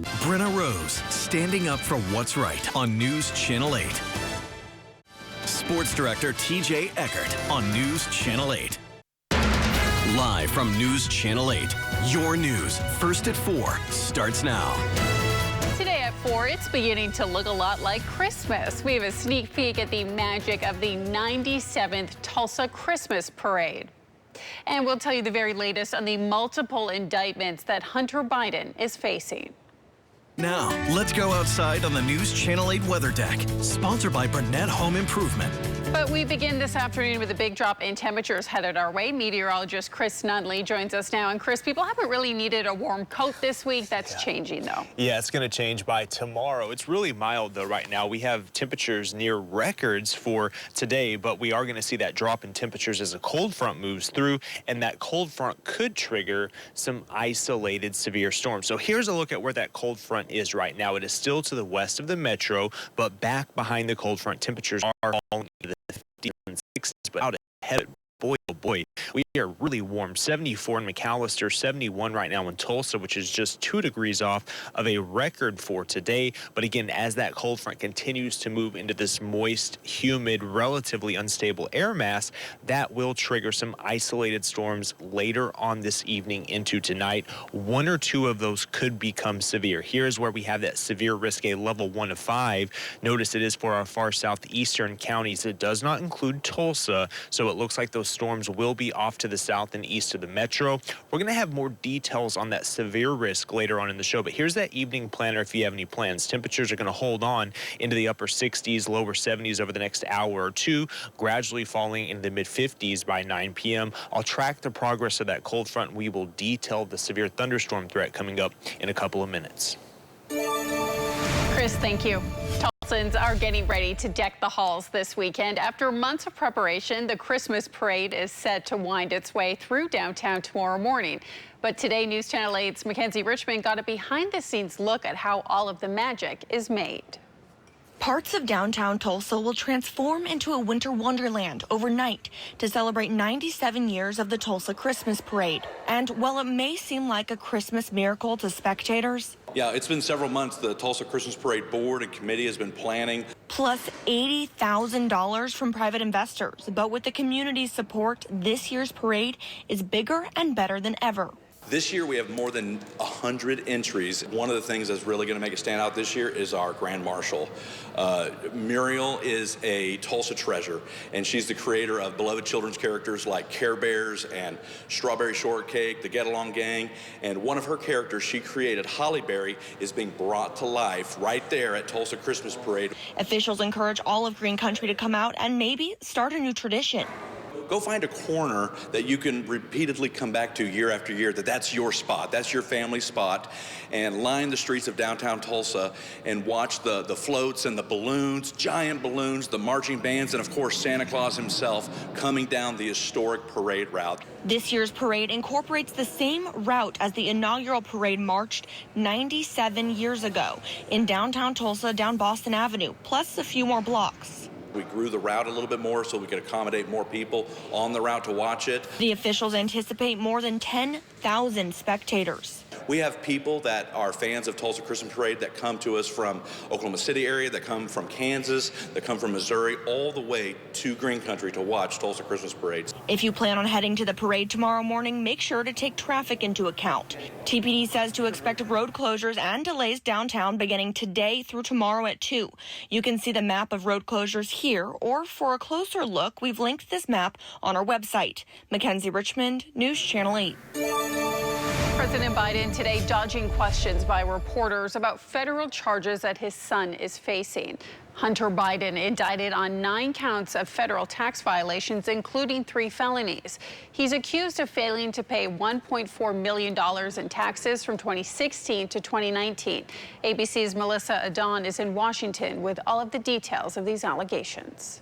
Brenna Rose, standing up for what's right on News Channel 8. Sports Director TJ Eckert on News Channel 8. Live from News Channel 8, your news, first at 4, starts now. Today at 4, it's beginning to look a lot like Christmas. We have a sneak peek at the magic of the 97th Tulsa Christmas Parade. And we'll tell you the very latest on the multiple indictments that Hunter Biden is facing. Now, let's go outside on the News Channel 8 weather deck, sponsored by Burnett Home Improvement. But we begin this afternoon with a big drop in temperatures headed our way. Meteorologist Chris Nunley joins us now. And Chris, people haven't really needed a warm coat this week. That's changing, though. Yeah, it's going to change by tomorrow. It's really mild, though, right now. We have temperatures near records for today, but we are going to see that drop in temperatures as a cold front moves through, and that cold front could trigger some isolated severe storms. So here's a look at where that cold front is right now. It is still to the west of the metro, but back behind the cold front, temperatures are falling into the 50s and 60s, but out ahead. Boy, oh boy, we are really warm. 74 in McAllister, 71 right now in Tulsa, which is just 2 degrees off of a record for today. But again, as that cold front continues to move into this moist, humid, relatively unstable air mass, that will trigger some isolated storms later on this evening into tonight. 1 or 2 of those could become severe. Here's where we have that severe risk, a level 1 of 5. Notice it is for our far southeastern counties. It does not include Tulsa, so it looks like those storms will be off to the south and east of the metro. We're going to have more details on that severe risk later on in the show, but here's that evening planner if you have any plans. Temperatures are going to hold on into the upper 60s, lower 70s over the next hour or two, gradually falling into the mid-50s by 9 p.m. I'll track the progress of that cold front. We will detail the severe thunderstorm threat coming up in a couple of minutes. Chris, thank you. Tulsans are getting ready to deck the halls this weekend. After months of preparation, the Christmas parade is set to wind its way through downtown tomorrow morning. But today, News Channel 8's Mackenzie Richmond got a behind-the-scenes look at how all of the magic is made. Parts of downtown Tulsa will transform into a winter wonderland overnight to celebrate 97 years of the Tulsa Christmas Parade. And while it may seem like a Christmas miracle to spectators, yeah, it's been several months. The Tulsa Christmas Parade Board and Committee has been planning. Plus $80,000 from private investors. But with the community's support, this year's parade is bigger and better than ever. This year we have more than 100 entries. One of the things that's really going to make it stand out this year is our Grand Marshal. Muriel is a Tulsa treasure, and she's the creator of beloved children's characters like Care Bears and Strawberry Shortcake, the Get Along Gang, and one of her characters she created, Holly Berry, is being brought to life right there at Tulsa Christmas Parade. Officials encourage all of Green Country to come out and maybe start a new tradition. Go find a corner that you can repeatedly come back to year after year, that's your spot, that's your family spot, and line the streets of downtown Tulsa and watch the floats and the balloons, giant balloons, the marching bands, and of course Santa Claus himself coming down the historic parade route. This year's parade incorporates the same route as the inaugural parade marched 97 years ago in downtown Tulsa down Boston Avenue, plus a few more blocks. We grew the route a little bit more so we could accommodate more people on the route to watch it. The officials anticipate more than 10,000 spectators. We have people that are fans of Tulsa Christmas Parade that come to us from Oklahoma City area, that come from Kansas, that come from Missouri, all the way to Green Country to watch Tulsa Christmas Parades. If you plan on heading to the parade tomorrow morning, make sure to take traffic into account. TPD says to expect road closures and delays downtown beginning today through tomorrow at 2. You can see the map of road closures here, or for a closer look, we've linked this map on our website. Mackenzie Richmond, News Channel 8. President Biden today dodging questions by reporters about federal charges that his son is facing. Hunter Biden indicted on 9 counts of federal tax violations, including 3 felonies. He's accused of failing to pay $1.4 million in taxes from 2016 to 2019. ABC's Melissa Adon is in Washington with all of the details of these allegations.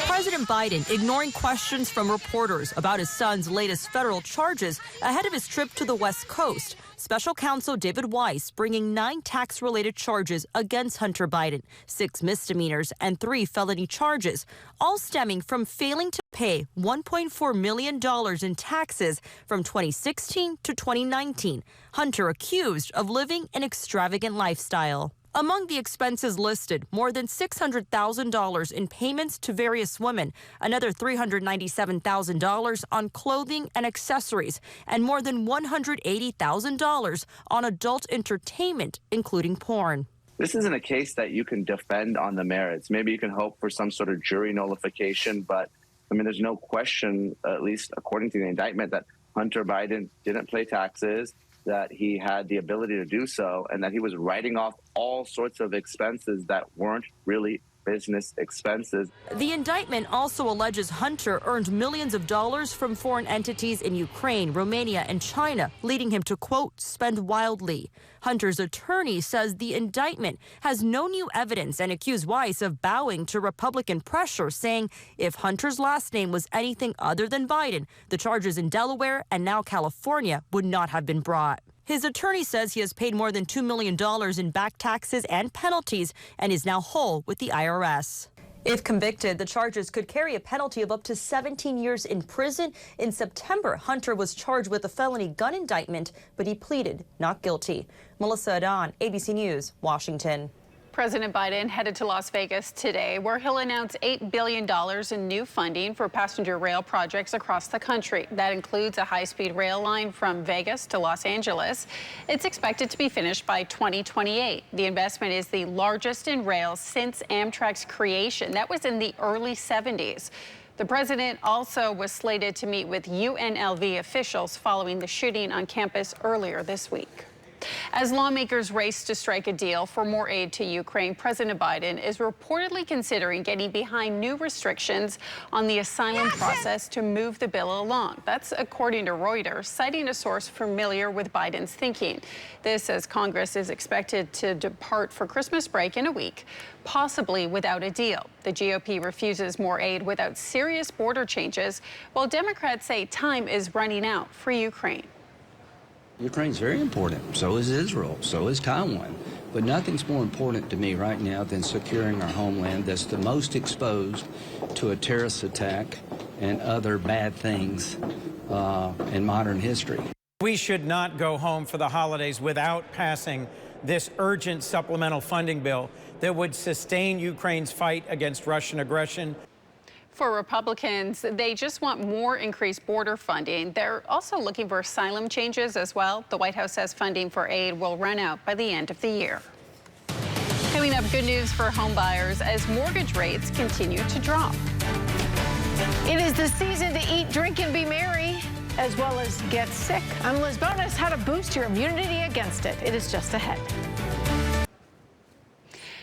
President Biden ignoring questions from reporters about his son's latest federal charges ahead of his trip to the West Coast. Special counsel David Weiss bringing 9 tax-related charges against Hunter Biden, 6 misdemeanors and 3 felony charges, all stemming from failing to pay $1.4 million in taxes from 2016 to 2019. Hunter accused of living an extravagant lifestyle. Among the expenses listed, more than $600,000 in payments to various women, another $397,000 on clothing and accessories, and more than $180,000 on adult entertainment, including porn. This isn't a case that you can defend on the merits. Maybe you can hope for some sort of jury nullification, but I mean, there's no question, at least according to the indictment, that Hunter Biden didn't pay taxes, that he had the ability to do so, and that he was writing off all sorts of expenses that weren't really business expenses. The indictment also alleges Hunter earned millions of dollars from foreign entities in Ukraine, Romania, and China, leading him to, quote, spend wildly. Hunter's attorney says the indictment has no new evidence and accused Weiss of bowing to Republican pressure, saying if Hunter's last name was anything other than Biden, the charges in Delaware and now California would not have been brought. His attorney says he has paid more than $2 million in back taxes and penalties and is now whole with the IRS. If convicted, the charges could carry a penalty of up to 17 years in prison. In September, Hunter was charged with a felony gun indictment, but he pleaded not guilty. Melissa Adon, ABC News, Washington. President Biden headed to Las Vegas today, where he'll announce $8 billion in new funding for passenger rail projects across the country. That includes a high-speed rail line from Vegas to Los Angeles. It's expected to be finished by 2028. The investment is the largest in rail since Amtrak's creation. That was in the early 70s. The president also was slated to meet with UNLV officials following the shooting on campus earlier this week. As lawmakers race to strike a deal for more aid to Ukraine, President Biden is reportedly considering getting behind new restrictions on the asylum process to move the bill along. That's according to Reuters, citing a source familiar with Biden's thinking. This as Congress is expected to depart for Christmas break in a week, possibly without a deal. The GOP refuses more aid without serious border changes, while Democrats say time is running out for Ukraine. Ukraine's very important. So is Israel. So is Taiwan. But nothing's more important to me right now than securing our homeland that's the most exposed to a terrorist attack and other bad things in modern history. We should not go home for the holidays without passing this urgent supplemental funding bill that would sustain Ukraine's fight against Russian aggression. For Republicans, they just want more increased border funding. They're also looking for asylum changes as well. The White House says funding for aid will run out by the end of the year. Coming up, good news for home buyers as mortgage rates continue to drop. It is the season to eat, drink, and be merry, as well as get sick. I'm Liz Bonas, how to boost your immunity against it. It is just ahead.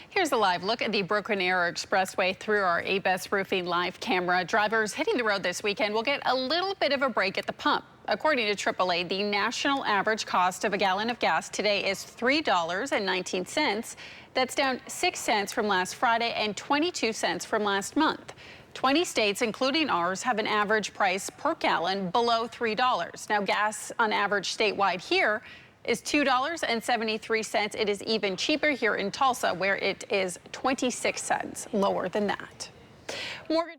Here's a live look at the Broken Arrow Expressway through our ABES Roofing live camera. Drivers hitting the road this weekend will get a little bit of a break at the pump. According to AAA, the national average cost of a gallon of gas today is $3.19. That's down 6 cents from last Friday and 22 cents from last month. 20 states, including ours, have an average price per gallon below $3. Now, gas on average statewide here is $2.73. It is even cheaper here in Tulsa, where it is 26 cents lower than that. Mortgage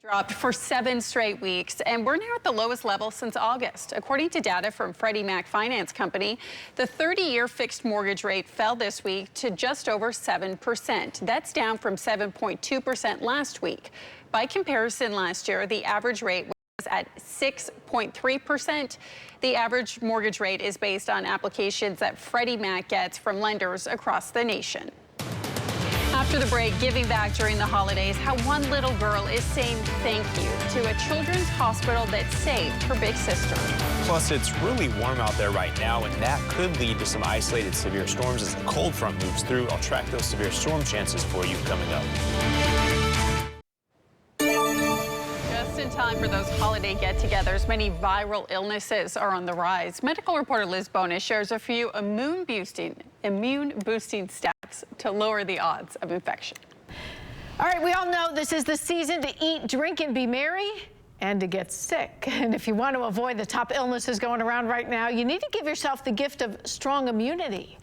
dropped for 7 straight weeks, and we're now at the lowest level since August. According to data from Freddie Mac Finance Company, the 30-year fixed mortgage rate fell this week to just over 7%. That's down from 7.2% last week. By comparison, last year, the average rate was at 6.3%. The average mortgage rate is based on applications that Freddie Mac gets from lenders across the nation. After the break, giving back during the holidays, how one little girl is saying thank you to a children's hospital that saved her big sister. Plus, it's really warm out there right now, and that could lead to some isolated severe storms as the cold front moves through. I'll track those severe storm chances for you coming up. In time for those holiday get-togethers, many viral illnesses are on the rise. Medical reporter Liz Bonas shares a few immune-boosting steps to lower the odds of infection. All right, we all know this is the season to eat, drink, and be merry. and to get sick. And if you want to avoid the top illnesses going around right now, you need to give yourself the gift of strong immunity.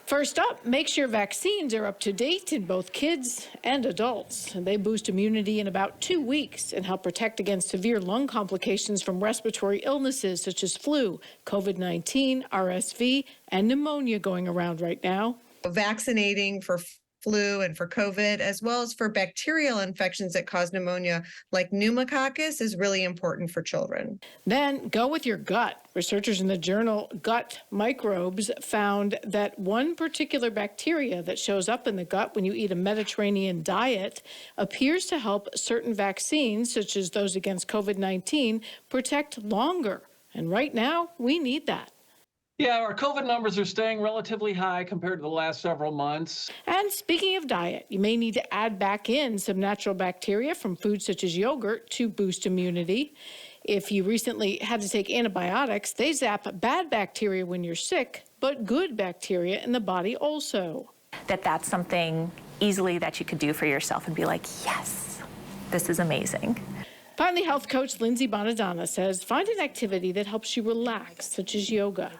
First up, make sure vaccines are up to date in both kids and adults. And they boost immunity in about 2 weeks and help protect against severe lung complications from respiratory illnesses such as flu, COVID-19, RSV, and pneumonia going around right now. Vaccinating for flu and for COVID, as well as for bacterial infections that cause pneumonia like pneumococcus, is really important for children. Then go with your gut. Researchers in the journal Gut Microbes found that one particular bacteria that shows up in the gut when you eat a Mediterranean diet appears to help certain vaccines, such as those against COVID-19, protect longer. And right now, we need that. Yeah, our COVID numbers are staying relatively high compared to the last several months. And speaking of diet, you may need to add back in some natural bacteria from foods such as yogurt to boost immunity. If you recently had to take antibiotics, they zap bad bacteria when you're sick, but good bacteria in the body also. That's something easily that you could do for yourself and be like, yes, this is amazing. Finally, health coach Lindsay Bonadonna says find an activity that helps you relax, such as yoga.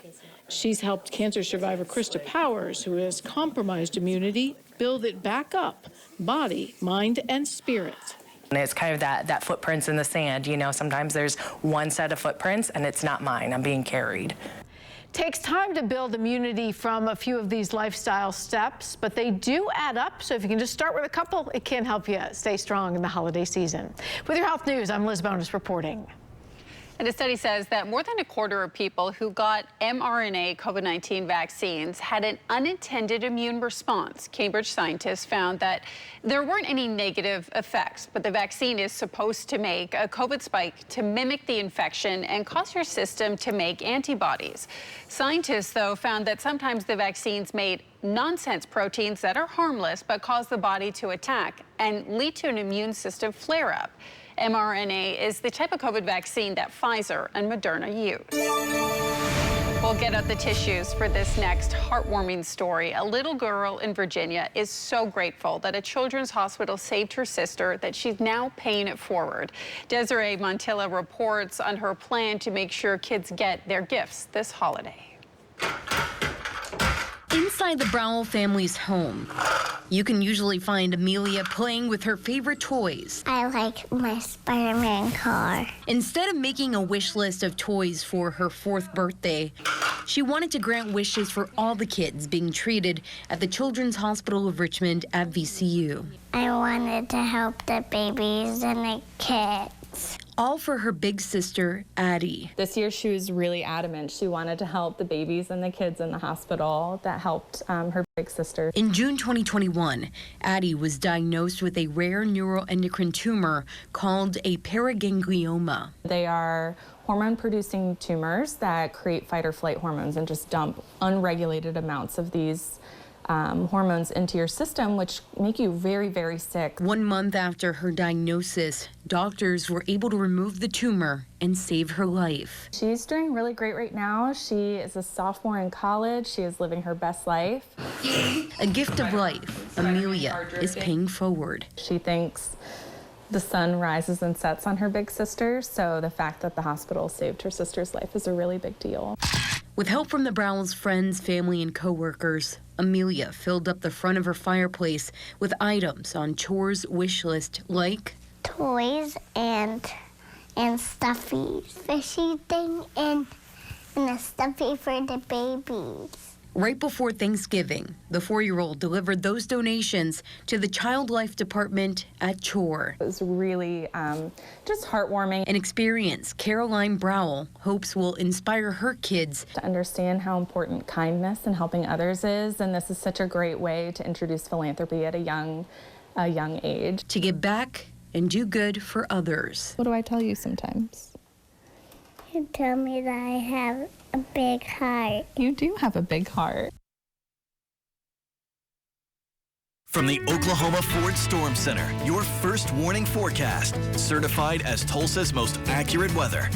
She's helped cancer survivor Krista Powers, who has compromised immunity, build it back up, body, mind, and spirit. And it's kind of that footprints in the sand. You know, sometimes there's one set of footprints and it's not mine. I'm being carried. Takes time to build immunity from a few of these lifestyle steps, but they do add up. So if you can just start with a couple, it can help you stay strong in the holiday season. With your health news, I'm Liz Bonus reporting. And a study says that more than a quarter of people who got mRNA COVID-19 vaccines had an unintended immune response. Cambridge scientists found that there weren't any negative effects, but the vaccine is supposed to make a COVID spike to mimic the infection and cause your system to make antibodies. Scientists, though, found that sometimes the vaccines made nonsense proteins that are harmless but cause the body to attack and lead to an immune system flare-up. mRNA is the type of COVID vaccine that Pfizer and Moderna use. We'll get out the tissues for this next heartwarming story. A little girl in Virginia is so grateful that a children's hospital saved her sister that she's now paying it forward. Desiree Montilla reports on her plan to make sure kids get their gifts this holiday. Inside the Browell family's home, you can usually find Amelia playing with her favorite toys. I like my Spider-Man car. Instead of making a wish list of toys for her 4th birthday, she wanted to grant wishes for all the kids being treated at the Children's Hospital of Richmond at VCU. I wanted to help the babies and the kids. All for her big sister, Addie. This year she was really adamant. She wanted to help the babies and the kids in the hospital. That helped her big sister. In June 2021, Addie was diagnosed with a rare neuroendocrine tumor called a paraganglioma. They are hormone-producing tumors that create fight or flight hormones and just dump unregulated amounts of these hormones into your system, which make you very, very sick. 1 month after her diagnosis, doctors were able to remove the tumor and save her life. She's doing really great right now. She is a sophomore in college. She is living her best life. A gift of life, Amelia is paying forward. She thinks the sun rises and sets on her big sister, so the fact that the hospital saved her sister's life is a really big deal. With help from the Browells' friends, family, and co-workers, Amelia filled up the front of her fireplace with items on Chore's wish list like toys and stuffy fishy thing and a stuffy for the babies. Right before Thanksgiving, the 4-year-old delivered those donations to the Child Life Department at Chore. It was really just heartwarming. An experience Caroline Browell hopes will inspire her kids to understand how important kindness and helping others is, and this is such a great way to introduce philanthropy at a young age. To give back and do good for others. What do I tell you sometimes? You tell me that I have a big heart. You do have a big heart. From the Oklahoma Ford Storm Center, your first warning forecast, certified as Tulsa's most accurate weather.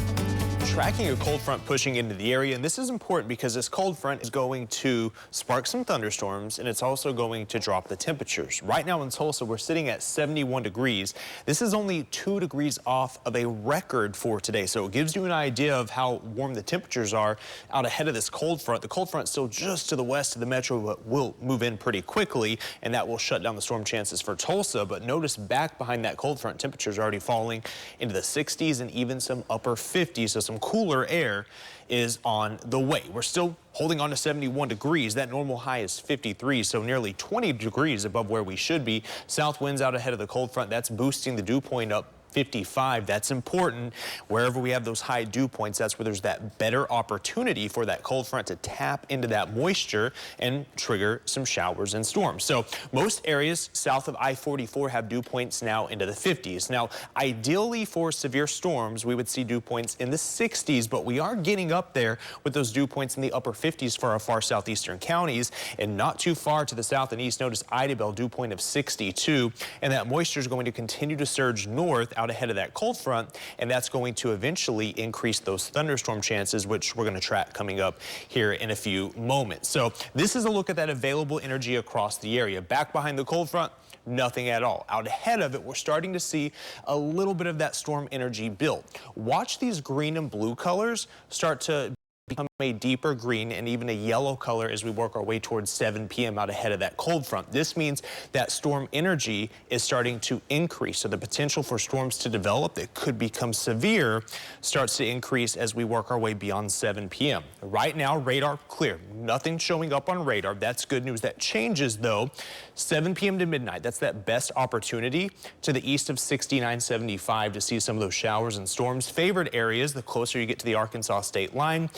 tracking a cold front pushing into the area, and this is important because this cold front is going to spark some thunderstorms, and it's also going to drop the temperatures. Right now in Tulsa, we're sitting at 71 degrees. This is only 2 degrees off of a record for today, so it gives you an idea of how warm the temperatures are out ahead of this cold front. The cold front still just to the west of the metro, but will move in pretty quickly, and that will shut down the storm chances for Tulsa. But notice back behind that cold front, temperatures are already falling into the 60s and even some upper 50s, so some cooler air is on the way. We're still holding on to 71 degrees. That normal high is 53, so nearly 20 degrees above where we should be. South winds out ahead of the cold front. That's boosting the dew point up 55. That's important. Wherever we have those high dew points, that's where there's that better opportunity for that cold front to tap into that moisture and trigger some showers and storms. So most areas south of I-44 have dew points now into the 50s. Now, ideally for severe storms, we would see dew points in the 60s, but we are getting up there with those dew points in the upper 50s for our far southeastern counties, and not too far to the south and east. Notice Idabel, dew point of 62, and that moisture is going to continue to surge north out ahead of that cold front, and that's going to eventually increase those thunderstorm chances, which we're going to track coming up here in a few moments. So this is a look at that available energy across the area. Back behind the cold front, nothing at all. Out ahead of it, we're starting to see a little bit of that storm energy build. Watch these green and blue colors start to become a deeper green and even a yellow color as we work our way towards 7 p.m. out ahead of that cold front. This means that storm energy is starting to increase, so the potential for storms to develop that could become severe starts to increase as we work our way beyond 7 p.m. Right now, radar clear. Nothing showing up on radar. That's good news. That changes, though. 7 p.m. to midnight, that's that best opportunity to the east of 6975 to see some of those showers and storms. Favored areas, the closer you get to the Arkansas state line,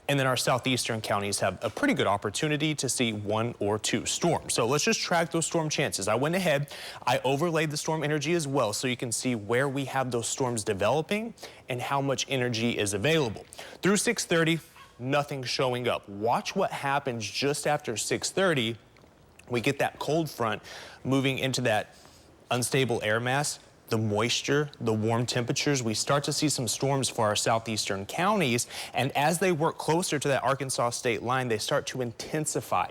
and then our southeastern counties have a pretty good opportunity to see 1 or 2 storms. So let's just track those storm chances. I went ahead, I overlaid the storm energy as well, so you can see where we have those storms developing and how much energy is available. Through 6:30, nothing showing up. Watch what happens just after 6:30. We get that cold front moving into that unstable air mass. The moisture, the warm temperatures, we start to see some storms for our southeastern counties, and as they work closer to that Arkansas state line, they start to intensify.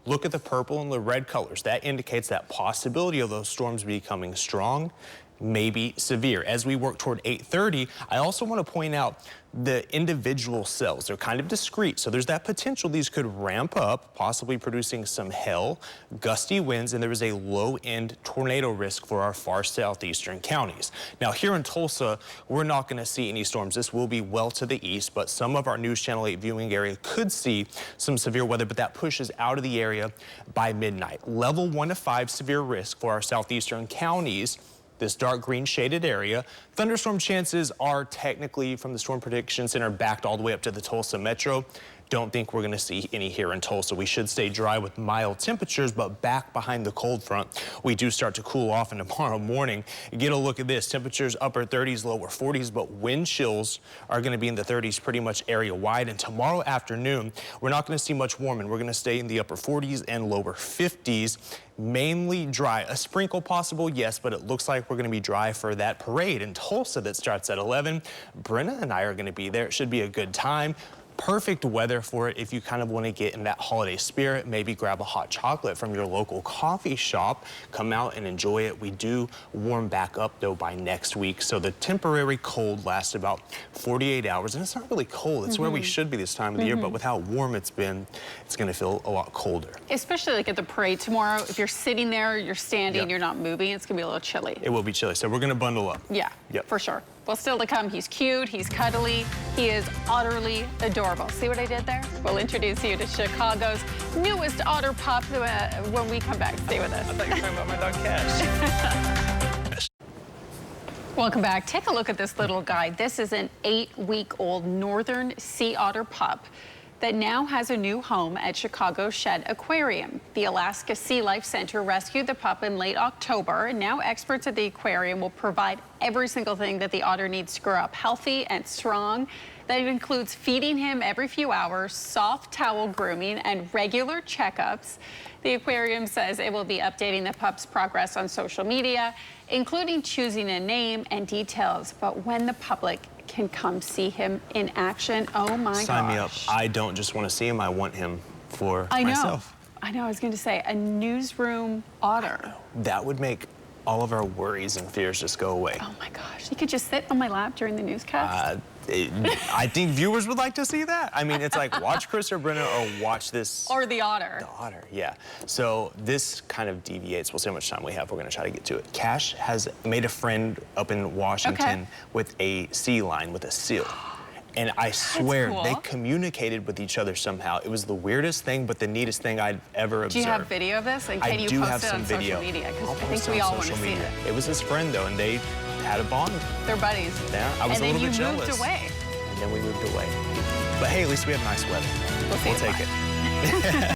Look at the purple and the red colors. That indicates that possibility of those storms becoming strong, maybe severe. As we work toward 8:30, I also want to point out the individual cells. They're kind of discrete, so there's that potential these could ramp up, possibly producing some hail, gusty winds, and there is a low-end tornado risk for our far southeastern counties. Now, here in Tulsa, we're not going to see any storms. This will be well to the east, but some of our News Channel 8 viewing area could see some severe weather, but that pushes out of the area by midnight. Level 1 to 5 severe risk for our southeastern counties. This dark green shaded area. Thunderstorm chances are technically from the Storm Prediction Center backed all the way up to the Tulsa metro. Don't think we're going to see any here in Tulsa. We should stay dry with mild temperatures, but back behind the cold front, we do start to cool off. And tomorrow morning, get a look at this. Temperatures upper 30s, lower 40s, but wind chills are going to be in the 30s pretty much area wide. And tomorrow afternoon, we're not going to see much warming. We're going to stay in the upper 40s and lower 50s. Mainly dry. A sprinkle possible, yes, but it looks like we're going to be dry for that parade in Tulsa that starts at 11. Brenna and I are going to be there. It should be a good time. Perfect weather for it if you kind of want to get in that holiday spirit. Maybe grab a hot chocolate from your local coffee shop. Come out and enjoy it. We do warm back up, though, by next week. So the temporary cold lasts about 48 hours. And it's not really cold. It's where we should be this time of the year. But with how warm it's been, it's going to feel a lot colder. Especially like at the parade tomorrow. If you're sitting there, you're standing, you're not moving, it's going to be a little chilly. It will be chilly. So we're going to bundle up. Yeah, for sure. Well, still to come, he's cute, he's cuddly, he is utterly adorable. See what I did there? We'll introduce you to Chicago's newest otter pup when we come back. Stay with us. I thought you were talking about my dog Cash. Welcome back. Take a look at this little guy. This is an 8-week-old northern sea otter pup that now has a new home at Chicago's Shedd Aquarium. The Alaska Sea Life Center rescued the pup in late October, and now experts at the aquarium will provide every single thing that the otter needs to grow up healthy and strong. That includes feeding him every few hours, soft towel grooming, and regular checkups. The aquarium says it will be updating the pup's progress on social media, including choosing a name and details about when the public can come see him in action. Oh my gosh. Sign me up. I don't just want to see him, I want him for myself. I know, I was going to say, a newsroom otter. That would make all of our worries and fears just go away. Oh my gosh, he could just sit on my lap during the newscast. I think viewers would like to see that. I mean, it's like watch Chris or Brenna or watch this. Or the otter. The otter, yeah. So this kind of deviates. We'll see how much time we have. We're going to try to get to it. Cash has made a friend up in Washington with a sea lion, with a seal. And I swear they communicated with each other somehow. It was the weirdest thing, but the neatest thing I'd ever observed. Do you have video of this? And can you post it on social media? Because I think we all want to see it. It was his friend, though, and they had a bond. They're buddies. Yeah, I was a little bit jealous. And then you moved away. And then we moved away. But hey, at least we have nice weather. We'll take it.